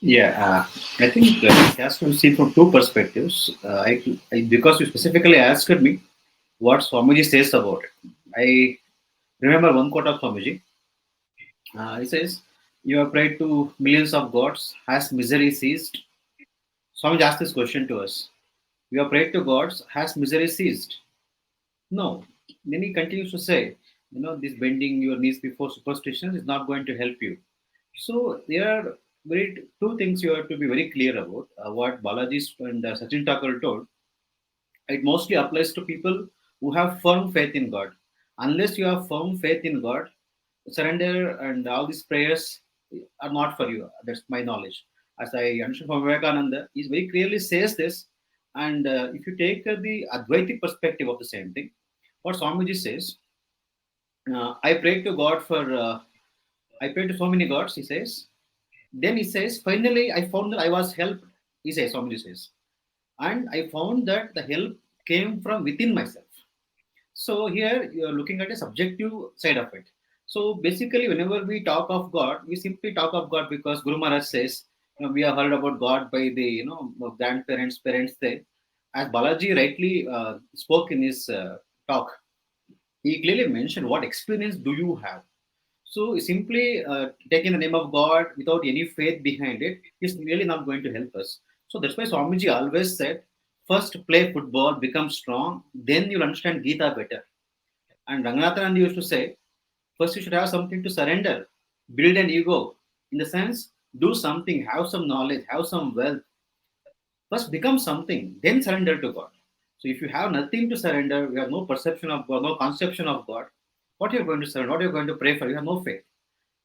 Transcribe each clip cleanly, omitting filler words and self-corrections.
Yeah, I think it has to be seen from two perspectives. Because you specifically asked me what Swamiji says about it. I remember one quote of Swamiji. He says, "You have prayed to millions of gods. Has misery ceased?" Swamiji asked this question to us. "You have prayed to gods. Has misery ceased?" No. Then he continues to say, this bending your knees before superstition is not going to help you. So there are very two things you have to be very clear about. What Balaji and Sachin Thakur told, it mostly applies to people who have firm faith in God. Unless you have firm faith in God, surrender and all these prayers are not for you. That's my knowledge. As I understand from Vivekananda, he very clearly says this. And if you take the Advaitic perspective of the same thing, what Swamiji says, I prayed to God I prayed to so many gods, he says. Then he says, finally, I found that I was helped, he says, Swamiji says. And I found that the help came from within myself. So here you're looking at a subjective side of it. So basically, whenever we talk of God, we simply talk of God because Guru Maharaj says, we have heard about God by the grandparents, parents. There, as Balaji rightly spoke in his talk, he clearly mentioned what experience do you have. So simply taking the name of God without any faith behind it is really not going to help us. So that's why Swamiji always said, first play football, become strong, then you'll understand Gita better. And Ranganathananda used to say, first you should have something to surrender, build an ego. In the sense, do something, have some knowledge, have some wealth. First become something, then surrender to God. So if you have nothing to surrender, you have no perception of God, no conception of God, what you're going to surrender, what you're going to pray for, you have no faith.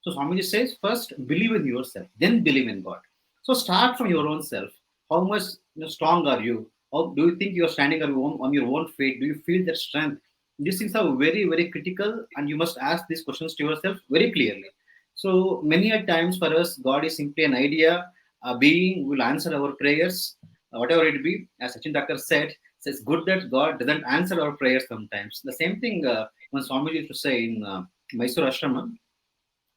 So Swamiji says, first believe in yourself, then believe in God. So start from your own self. How much strong are you? How do you think you are standing on your own feet? Do you feel that strength? These things are very, very critical, and you must ask these questions to yourself very clearly. So many a times for us, God is simply an idea, a being will answer our prayers, whatever it be. As Sachin Thakur said, it's good that God doesn't answer our prayers sometimes. The same thing when Swamiji used to say in Mysore Ashrama,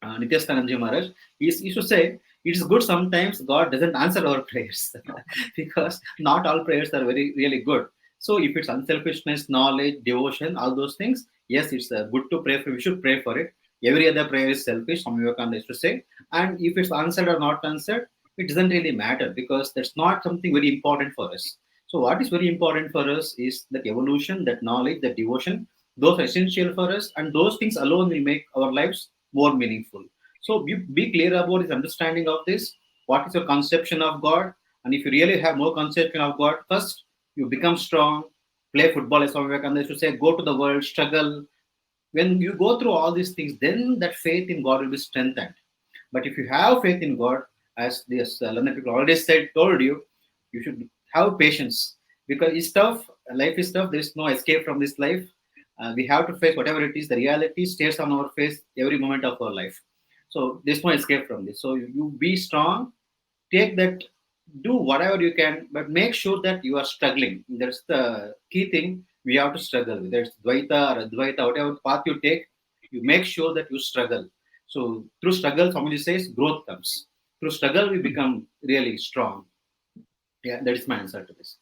Nityastananji Maharaj, he used to say, it is good sometimes God doesn't answer our prayers because not all prayers are very, really good. So if it's unselfishness, knowledge, devotion, all those things, yes, it's good to pray for. We should pray for it. Every other prayer is selfish, Swami Vivekananda used to say. And if it's answered or not answered, it doesn't really matter because that's not something very important for us. So what is very important for us is that evolution, that knowledge, that devotion, those are essential for us, and those things alone will make our lives more meaningful. So be clear about his understanding of this. What is your conception of God? And if you really have no conception of God, first you become strong, play football, as Swami Vivekananda used to say, go to the world, struggle. When you go through all these things, then that faith in God will be strengthened. But if you have faith in God, as this learned people already said, told you, you should have patience because it's tough. Life is tough. There is no escape from this life. We have to face whatever it is. The reality stares on our face every moment of our life. So there's no escape from this. So you be strong, take that, do whatever you can, but make sure that you are struggling. That's the key thing we have to struggle with. There's Dvaita or Advaita, whatever path you take, you make sure that you struggle. So through struggle, somebody says growth comes. Through struggle, we become really strong. Yeah, that is my answer to this.